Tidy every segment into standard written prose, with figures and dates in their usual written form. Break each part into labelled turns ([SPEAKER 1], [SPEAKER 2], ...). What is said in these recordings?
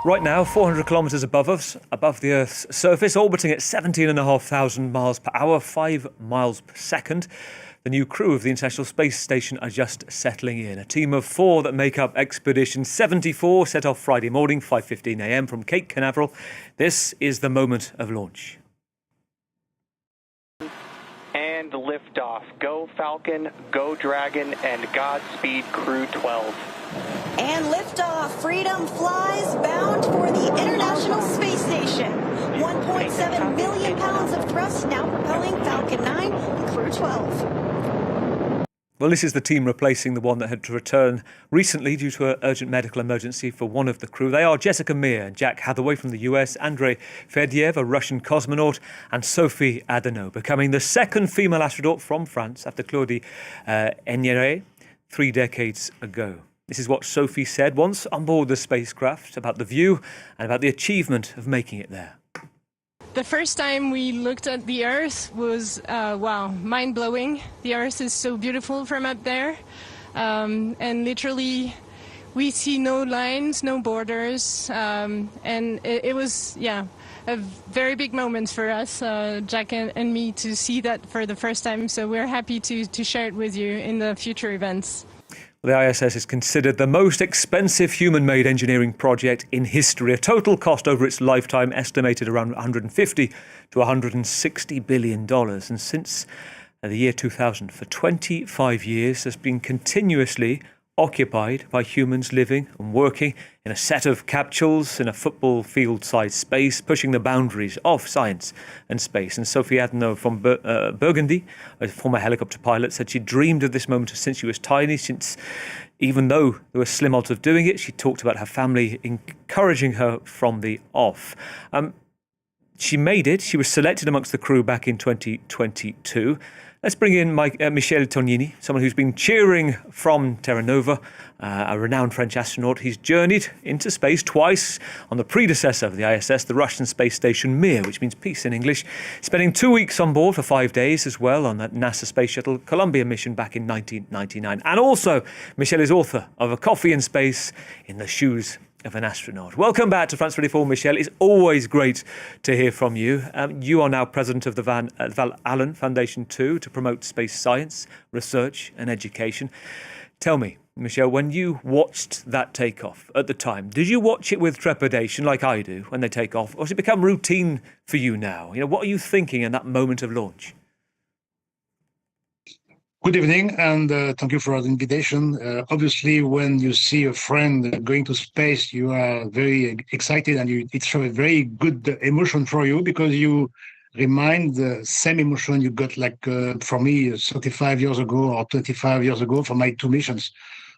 [SPEAKER 1] Right now, 400 kilometres above us, above the Earth's surface, orbiting at 17,500 miles per hour, 5 miles per second. The new crew of the International Space Station are just settling in. A team of 4 that make up Expedition 74 set off Friday morning, 5:15 a.m. from Cape Canaveral. This is the moment of launch.
[SPEAKER 2] And liftoff. Go Falcon, go Dragon, and Godspeed Crew 12.
[SPEAKER 3] And liftoff. Freedom flies bound for the International Space Station. 1.7 million pounds of thrust now propelling Falcon 9 and Crew 12.
[SPEAKER 1] Well, this is the team replacing the one that had to return recently due to an urgent medical emergency for one of the crew. They are Jessica Meir and Jack Hathaway from the US, Andrei Fedyev, a Russian cosmonaut, and Sophie Adenot, becoming the second female astronaut from France after Claudie Eniere 3 decades ago. This is what Sophie said once on board the spacecraft about the view and about the achievement of making it there.
[SPEAKER 4] The first time we looked at the Earth was, mind-blowing. The Earth is so beautiful from up there. And literally, we see no lines, no borders. And it was, a very big moment for us, Jack and me, to see that for the first time. So we're happy to share it with you in the future events.
[SPEAKER 1] The ISS is considered the most expensive human-made engineering project in history. A total cost over its lifetime estimated around $150 to $160 billion. And since the year 2000, for 25 years, has been continuously occupied by humans living and working in a set of capsules in a football field-sized space, pushing the boundaries of science and space. And Sophie Adenot from Burgundy, a former helicopter pilot, said she dreamed of this moment since she was tiny, since even though there were slim odds of doing it, she talked about her family encouraging her from the off. She made it. She was selected amongst the crew back in 2022. Let's bring in Michel Tognini, someone who's been cheering from Terra Nova, a renowned French astronaut. He's journeyed into space twice on the predecessor of the ISS, the Russian space station Mir, which means peace in English, spending 2 weeks on board for 5 days as well on that NASA Space Shuttle Columbia mission back in 1999. And also, Michel is author of A Coffee in Space in the Shoes of an Astronaut. Welcome back to France 24, Michel. It's always great to hear from you. You are now president of the Val Allen Foundation too, to promote space science, research and education. Tell me, Michel, when you watched that takeoff at the time, did you watch it with trepidation like I do when they take off, or has it become routine for you now? What are you thinking in that moment of launch?
[SPEAKER 5] Good evening, and thank you for the invitation. Obviously, when you see a friend going to space, you are very excited, and it's a very good emotion for you because you remind the same emotion you got, for me, 35 years ago or 25 years ago for my 2 missions.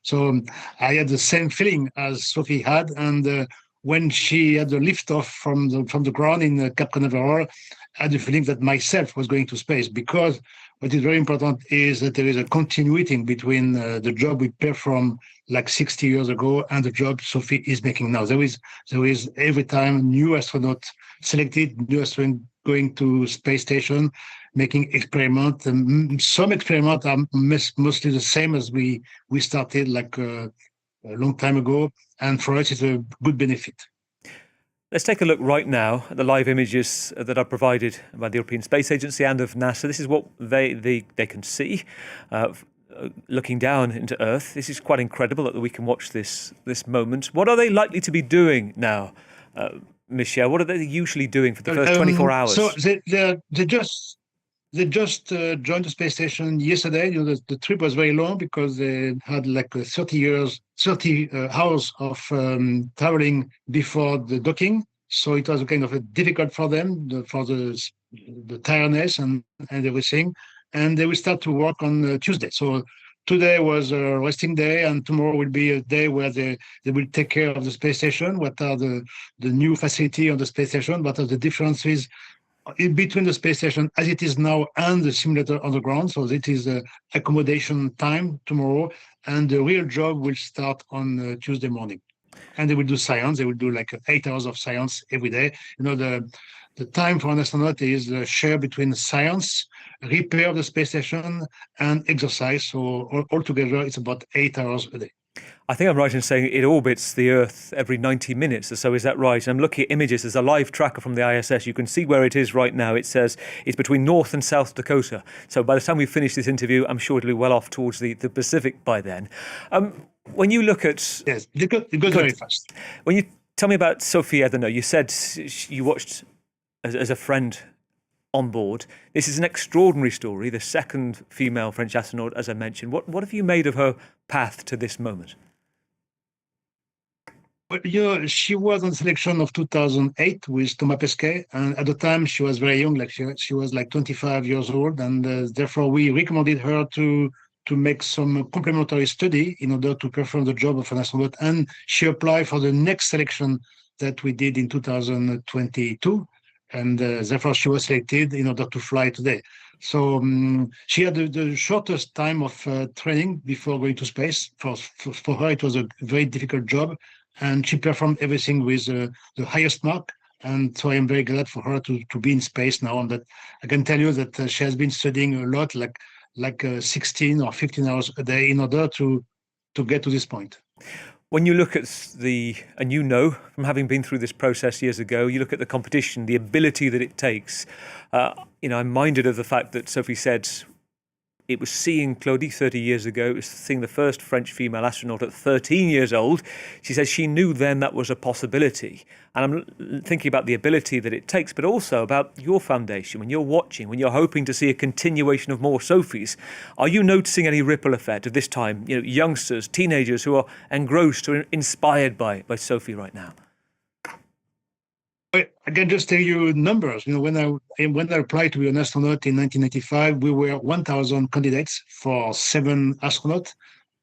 [SPEAKER 5] So I had the same feeling as Sophie had, and when she had the liftoff from the ground in Cape Canaveral, I had the feeling that myself was going to space, because what is very important is that there is a continuity between the job we performed 60 years ago and the job Sophie is making now. There is every time new astronaut selected, new astronaut going to space station, making experiments. Some experiments are mostly the same as we started a long time ago, and for us it's a good benefit.
[SPEAKER 1] Let's take a look right now at the live images that are provided by the European Space Agency and of NASA. This is what they can see looking down into Earth. This is quite incredible that we can watch this moment. What are they likely to be doing now, Michel? What are they usually doing for the first 24 hours?
[SPEAKER 5] So they just joined the space station yesterday. The trip was very long because they had 30 hours of traveling before the docking. So it was kind of difficult for them for the tiredness and everything. And they will start to work on Tuesday. So today was a resting day, and tomorrow will be a day where they will take care of the space station. What are the new facility on the space station? What are the differences in between the space station as it is now and the simulator on the ground? So it is accommodation time tomorrow, and the real job will start on Tuesday morning. And they will do science. They will do 8 hours of science every day. The time for an astronaut is shared between science, repair of the space station, and exercise. So altogether, it's about 8 hours a day.
[SPEAKER 1] I think I'm right in saying it orbits the Earth every 90 minutes or so. Is that right? I'm looking at images. There's a live tracker from the ISS. You can see where it is right now. It says it's between North and South Dakota. So by the time we finish this interview, I'm sure it'll be well off towards the Pacific by then. When you look at...
[SPEAKER 5] Yes, it goes very fast.
[SPEAKER 1] When you tell me about Sophie Adenot, you said you watched as a friend on board. This is an extraordinary story, the second female French astronaut, as I mentioned. What have you made of her path to this moment?
[SPEAKER 5] Well, she was on selection of 2008 with Thomas Pesquet, and at the time she was very young, like she was like 25 years old, and therefore we recommended her to make some complementary study in order to perform the job of an astronaut, and she applied for the next selection that we did in 2022, and therefore she was selected in order to fly today. So she had the shortest time of training before going to space. For her, it was a very difficult job, and she performed everything with the highest mark. And so I am very glad for her to be in space now. And that I can tell you that she has been studying a lot, like 16 or 15 hours a day in order to get to this point.
[SPEAKER 1] When you look at and you know from having been through this process years ago, you look at the competition, the ability that it takes. I'm minded of the fact that Sophie said it was seeing Claudie 30 years ago. It was seeing the first French female astronaut at 13 years old. She says she knew then that was a possibility. And I'm thinking about the ability that it takes, but also about your foundation. When you're watching, when you're hoping to see a continuation of more Sophies, are you noticing any ripple effect of this time? Youngsters, teenagers who are engrossed or inspired by Sophie right now?
[SPEAKER 5] I can just tell you numbers. When I applied to be an astronaut in 1995, we were 1,000 candidates for 7 astronauts.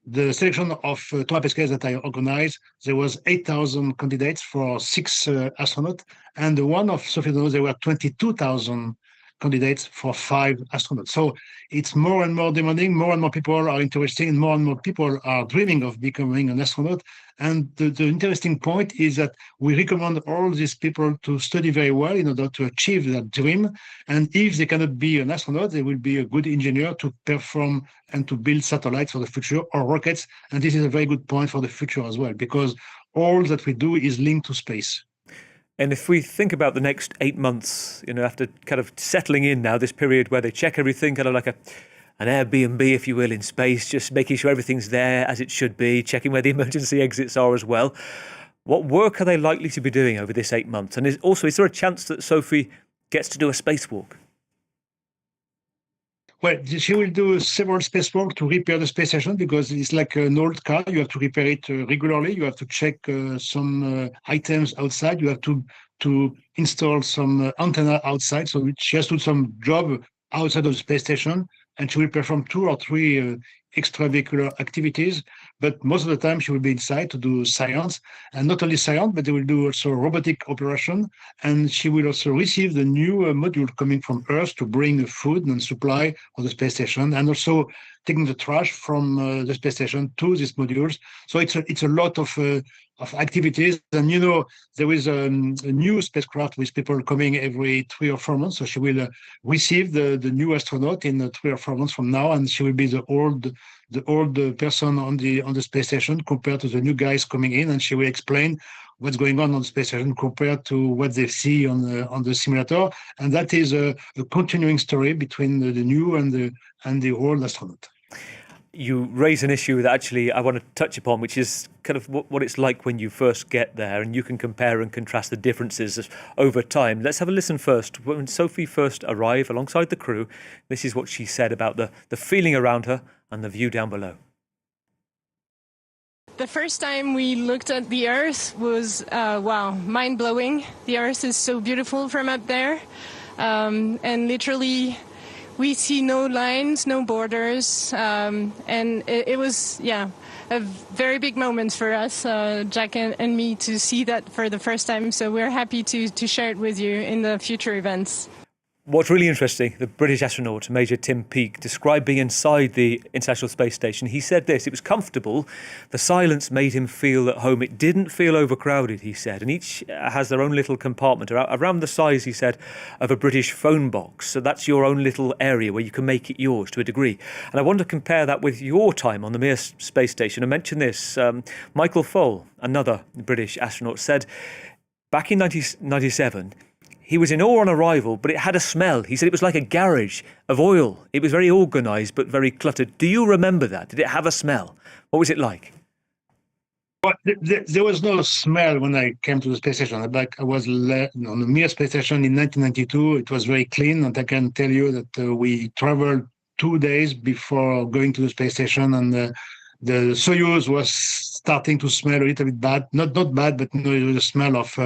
[SPEAKER 5] The selection of Thomas Pesquet that I organized, there was 8,000 candidates for 6 astronauts, and the one of Sophie Adenot, there were 22,000 candidates for 5 astronauts. So it's more and more demanding, more and more people are interested, and more people are dreaming of becoming an astronaut. And the interesting point is that we recommend all these people to study very well in order to achieve that dream. And if they cannot be an astronaut, they will be a good engineer to perform and to build satellites for the future or rockets. And this is a very good point for the future as well, because all that we do is linked to space.
[SPEAKER 1] And if we think about the next 8 months, after kind of settling in now, this period where they check everything, kind of like an Airbnb, if you will, in space, just making sure everything's there as it should be, checking where the emergency exits are as well. What work are they likely to be doing over this 8 months? And is there a chance that Sophie gets to do a spacewalk?
[SPEAKER 5] Well, she will do several spacewalks to repair the space station, because it's like an old car. You have to repair it regularly. You have to check some items outside. You have to install some antenna outside. So she has to do some job outside of the space station, and she will perform 2 or 3 extravehicular activities. But most of the time she will be inside to do science, and not only science, but they will do also robotic operation. And she will also receive the new module coming from Earth to bring food and supply on the space station, and also taking the trash from the space station to these modules. So it's a lot of activities. And there is a new spacecraft with people coming every 3 or 4 months. So she will receive the new astronaut in 3 or 4 months from now, and she will be the old person on the space station compared to the new guys coming in, and she will explain what's going on the space station compared to what they see on the simulator. And that is a continuing story between the new and the old astronaut.
[SPEAKER 1] You raise an issue that actually I want to touch upon, which is kind of what it's like when you first get there, and you can compare and contrast the differences over time. Let's have a listen first. When Sophie first arrived alongside the crew, this is what she said about the feeling around her and the view down below.
[SPEAKER 4] The first time we looked at the Earth was, mind-blowing. The Earth is so beautiful from up there, and literally we see no lines, no borders, and it was, a very big moment for us, Jack and me, to see that for the first time. So we're happy to share it with you in the future events.
[SPEAKER 1] What's really interesting, the British astronaut, Major Tim Peake, described being inside the International Space Station. He said this: it was comfortable, the silence made him feel at home. It didn't feel overcrowded, he said, and each has their own little compartment, around the size, he said, of a British phone box. So that's your own little area where you can make it yours to a degree. And I want to compare that with your time on the Mir space station. I mentioned this. Michael Foale, another British astronaut, said back in 1997, he was in awe on arrival, but it had a smell. He said it was like a garage of oil. It was very organised, but very cluttered. Do you remember that? Did it have a smell? What was it like?
[SPEAKER 5] Well, there was no smell when I came to the space station. I was on the Mir space station in 1992. It was very clean, and I can tell you that we traveled 2 days before going to the space station, and the Soyuz was starting to smell a little bit bad. Not bad, but the smell of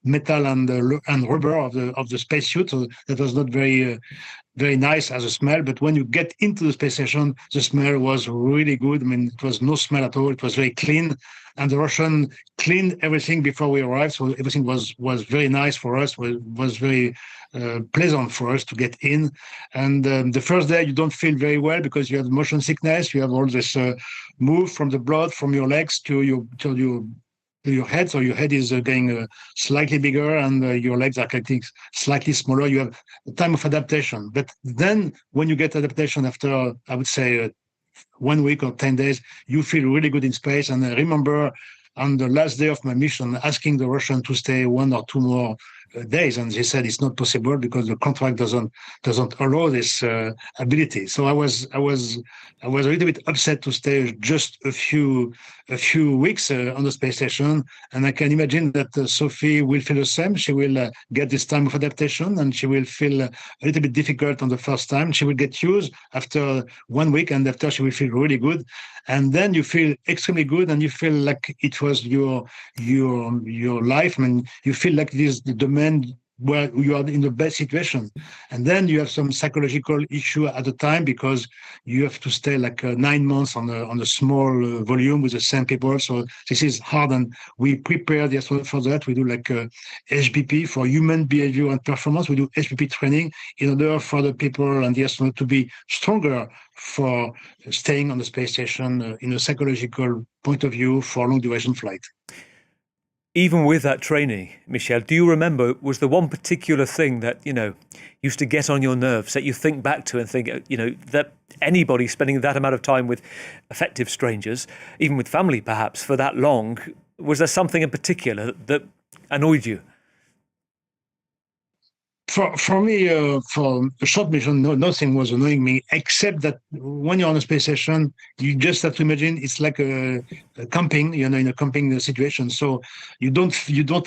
[SPEAKER 5] metal and rubber of the spacesuit. So that was not very nice as a smell. But when you get into the space station, the smell was really good. I mean, it was no smell at all. It was very clean. And the Russian cleaned everything before we arrived. So everything was very nice for us, was very pleasant for us to get in. And the first day you don't feel very well because you have motion sickness. You have all this move from the blood from your legs to your head. So your head is getting slightly bigger and your legs are getting slightly smaller. You have a time of adaptation. But then when you get adaptation after, I would say, 1 week or 10 days, you feel really good in space. And I remember on the last day of my mission, asking the Russian to stay 1 or 2 more days, and they said it's not possible because the contract doesn't allow this ability. So I was a little bit upset to stay just a few weeks on the space station, and I can imagine that Sophie will feel the same. She will get this time of adaptation, and she will feel a little bit difficult on the first time. She will get used after 1 week, and after she will feel really good, and then you feel extremely good, and you feel like it was your life. I mean, you feel like this the domain where you are in the best situation. And then you have some psychological issue at the time because you have to stay like 9 months on a small volume with the same people. So this is hard, and we prepare the astronaut for that. We do like HBP for human behavior and performance. We do HBP training in order for the people and the astronaut to be stronger for staying on the space station in a psychological point of view for long duration flight.
[SPEAKER 1] Even with that training, Michel, do you remember, was there one particular thing that, used to get on your nerves that you think back to and think, that anybody spending that amount of time with effective strangers, even with family perhaps, for that long, was there something in particular that annoyed you?
[SPEAKER 5] For me, for a short mission, nothing was annoying me, except that when you're on a space station, you just have to imagine it's like a camping, in a camping situation. So you don't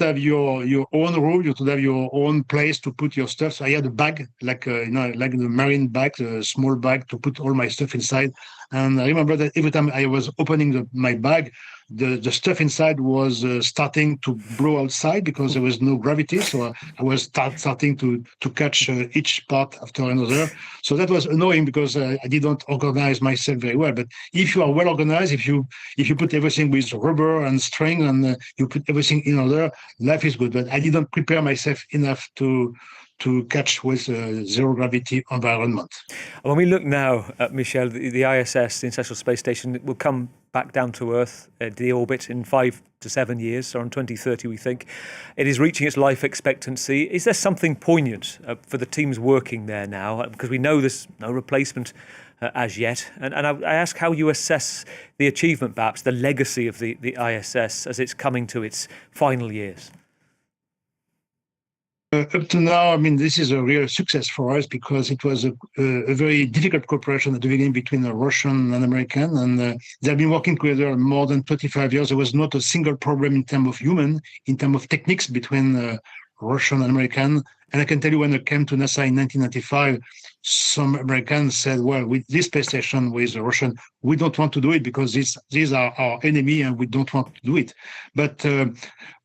[SPEAKER 5] have your own room. You don't have your own place to put your stuff. So I had a bag, like the marine bag, a small bag to put all my stuff inside. And I remember that every time I was opening my bag, the stuff inside was starting to blow outside because there was no gravity. So I was starting to catch each part after another. So that was annoying because I didn't organize myself very well. But if you are well organized, if you put everything with rubber and string and you put everything in order, life is good. But I didn't prepare myself enough to catch with zero gravity environment.
[SPEAKER 1] When we look now at, Michel, the ISS, the International Space Station, will come back down to Earth, the orbit, in 5 to 7 years, so on 2030 we think. It is reaching its life expectancy. Is there something poignant for the teams working there now? Because we know there's no replacement as yet. And I ask how you assess the achievement, perhaps, the legacy of the ISS as it's coming to its final years.
[SPEAKER 5] Up to now, I mean, this is a real success for us because it was a very difficult cooperation at the beginning between a Russian and American, and they've been working together more than 25 years. There was not a single problem in terms of techniques between Russian and American. And I can tell you, when I came to NASA in 1995, some Americans said, well, with this space station with the Russian, we don't want to do it because these are our enemy and we don't want to do it. But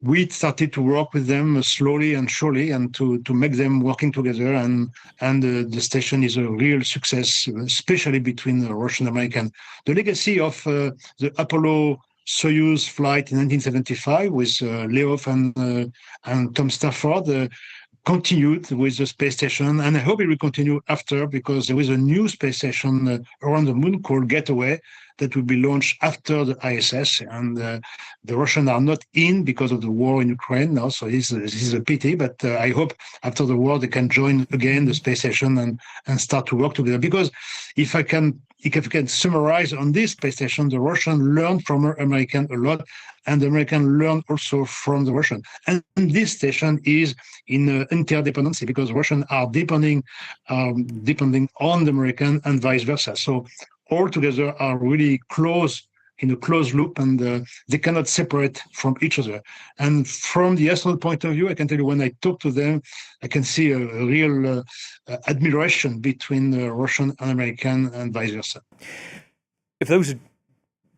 [SPEAKER 5] we started to work with them slowly and surely and to make them working together. And the station is a real success, especially between the Russian and American. The legacy of the Apollo Soyuz flight in 1975 with Leof and Tom Stafford, continued with the space station, and I hope it will continue after, because there is a new space station around the moon called Gateway that will be launched after the ISS, and the Russians are not in because of the war in Ukraine now, so this is a pity, but I hope after the war they can join again the space station and start to work together. Because if I can summarize on this space station, the Russians learned from the American a lot, and the American learned also from the Russian. And this station is in interdependency, because Russians are depending on the American and vice versa. So all together are really close, in a closed loop, and they cannot separate from each other. And from the astronaut point of view, I can tell you, when I talk to them, I can see a real admiration between Russian and American and vice versa.
[SPEAKER 1] If those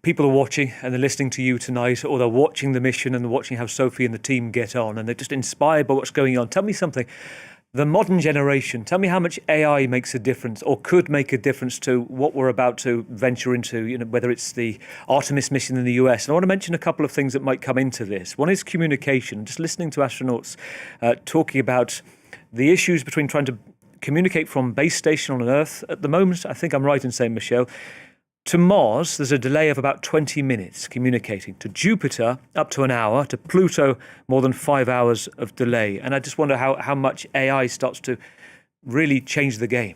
[SPEAKER 1] people are watching and they're listening to you tonight, or they're watching the mission and they're watching how Sophie and the team get on, and they're just inspired by what's going on, tell me something. The modern generation, tell me how much AI makes a difference, or could make a difference to what we're about to venture into, you know, whether it's the Artemis mission in the US. And I want to mention a couple of things that might come into this. One is communication, just listening to astronauts talking about the issues between trying to communicate from base station on Earth. At the moment, I think I'm right in saying, Michel, to Mars, there's a delay of about 20 minutes communicating. To Jupiter, up to an hour. To Pluto, more than 5 hours of delay. And I just wonder how much AI starts to really change the game.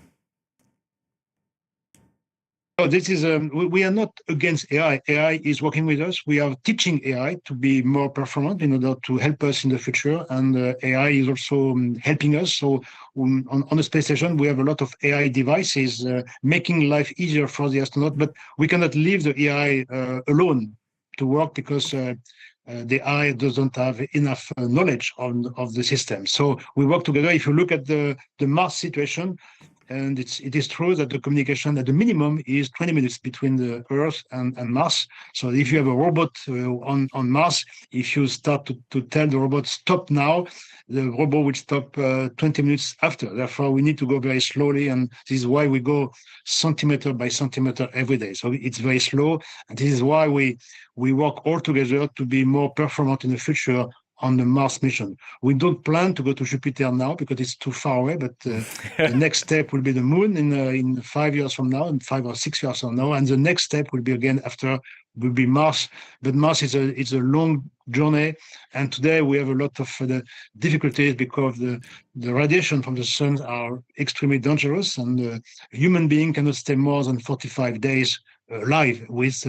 [SPEAKER 5] Oh, this is we are not against AI. AI is working with us. We are teaching AI to be more performant in order to help us in the future, and AI is also helping us. So on the space station, we have a lot of AI devices making life easier for the astronaut. But we cannot leave the AI alone to work, because the AI doesn't have enough knowledge of the system. So we work together. If you look at the Mars situation, and it is true that the communication at the minimum is 20 minutes between the Earth and Mars. So if you have a robot on Mars, if you start to tell the robot stop now, the robot will stop 20 minutes after. Therefore, we need to go very slowly, and this is why we go centimeter by centimeter every day. So it's very slow, and this is why we work all together to be more performant in the future on the Mars mission. We don't plan to go to Jupiter now because it's too far away, but the next step will be the moon in 5 years from now, and 5 or 6 years from now, and the next step will be again after will be Mars. But Mars is a long journey, and today we have a lot of the difficulties because the radiation from the sun are extremely dangerous, and a human being cannot stay more than 45 days alive with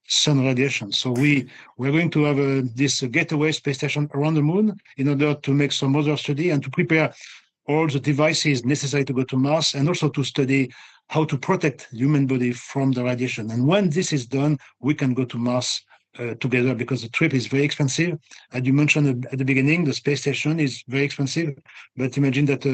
[SPEAKER 5] sun radiation. So we're going to have this Gateway space station around the moon in order to make some other study and to prepare all the devices necessary to go to Mars, and also to study how to protect the human body from the radiation. And when this is done, we can go to Mars together, because the trip is very expensive. As you mentioned at the beginning, the space station is very expensive, but imagine that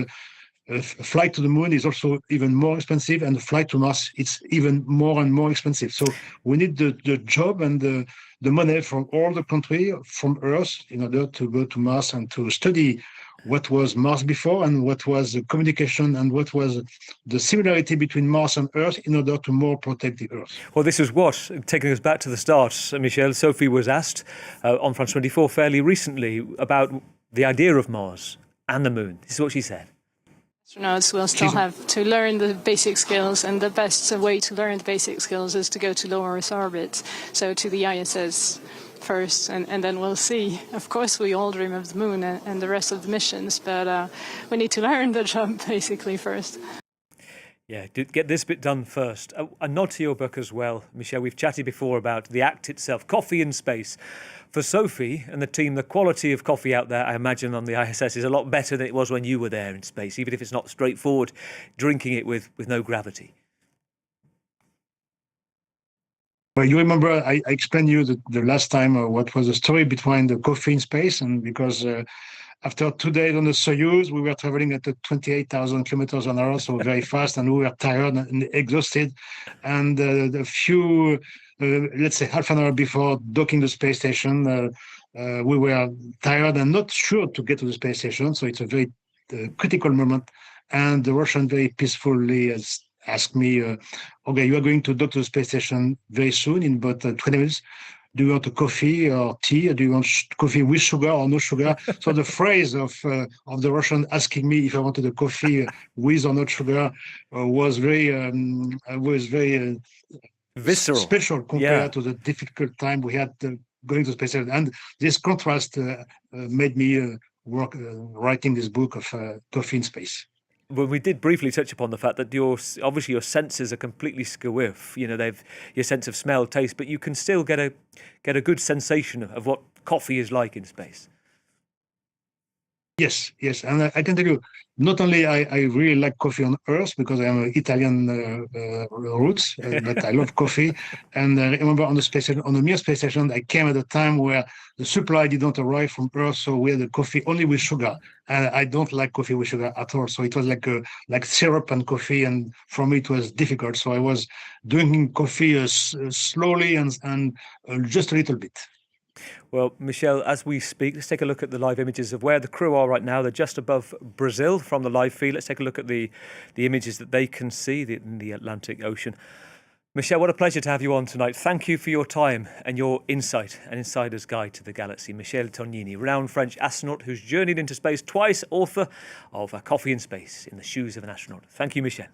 [SPEAKER 5] a flight to the moon is also even more expensive, and the flight to Mars, it's even more and more expensive. So we need the job and the money from all the country, from Earth, in order to go to Mars and to study what was Mars before, and what was the communication, and what was the similarity between Mars and Earth, in order to more protect the Earth.
[SPEAKER 1] Well, this is what, taking us back to the start, Michel, Sophie was asked on France 24 fairly recently about the idea of Mars and the moon. This is what she said.
[SPEAKER 6] Astronauts will still have to learn the basic skills, and the best way to learn the basic skills is to go to low Earth orbit, so to the ISS first, and then we'll see. Of course, we all dream of the moon and the rest of the missions, but we need to learn the job basically first.
[SPEAKER 1] Yeah, get this bit done first. A nod to your book as well, Michel. We've chatted before about the act itself, Coffee in Space. For Sophie and the team, the quality of coffee out there, I imagine, on the ISS is a lot better than it was when you were there in space, even if it's not straightforward, drinking it with no gravity.
[SPEAKER 5] Well, you remember I explained you the last time what was the story behind the coffee in space, and because after 2 days on the Soyuz, we were traveling at 28,000 kilometers an hour, so very fast, and we were tired and exhausted. And a few, let's say half an hour before docking the space station, we were tired and not sure to get to the space station. So it's a very critical moment. And the Russian very peacefully asked me, okay, you are going to dock to the space station very soon, in about 20 minutes. do you want a coffee or tea? Do you want coffee with sugar or no sugar? So the phrase of the Russian asking me if I wanted a coffee with or not sugar was very
[SPEAKER 1] Visceral.
[SPEAKER 5] special compared to the difficult time we had going to space. And this contrast made me work writing this book of Coffee in Space.
[SPEAKER 1] Well, we did briefly touch upon the fact that obviously your senses are completely skewiff. You know, they've your sense of smell, taste, but you can still get a good sensation of what coffee is like in space.
[SPEAKER 5] Yes, and I can tell you, not only I really like coffee on Earth because I'm Italian roots, but I love coffee. And I remember on the Mir space station, I came at a time where the supply didn't arrive from Earth, so we had the coffee only with sugar. And I don't like coffee with sugar at all. So it was like syrup and coffee, and for me it was difficult. So I was drinking coffee slowly and just a little bit.
[SPEAKER 1] Well, Michel, as we speak, let's take a look at the live images of where the crew are right now. They're just above Brazil from the live feed. Let's take a look at the images that they can see in the Atlantic Ocean. Michel, what a pleasure to have you on tonight. Thank you for your time and your insight, an insider's guide to the galaxy. Michel Tognini, renowned French astronaut who's journeyed into space twice, author of Coffee in Space, in the Shoes of an Astronaut. Thank you, Michel.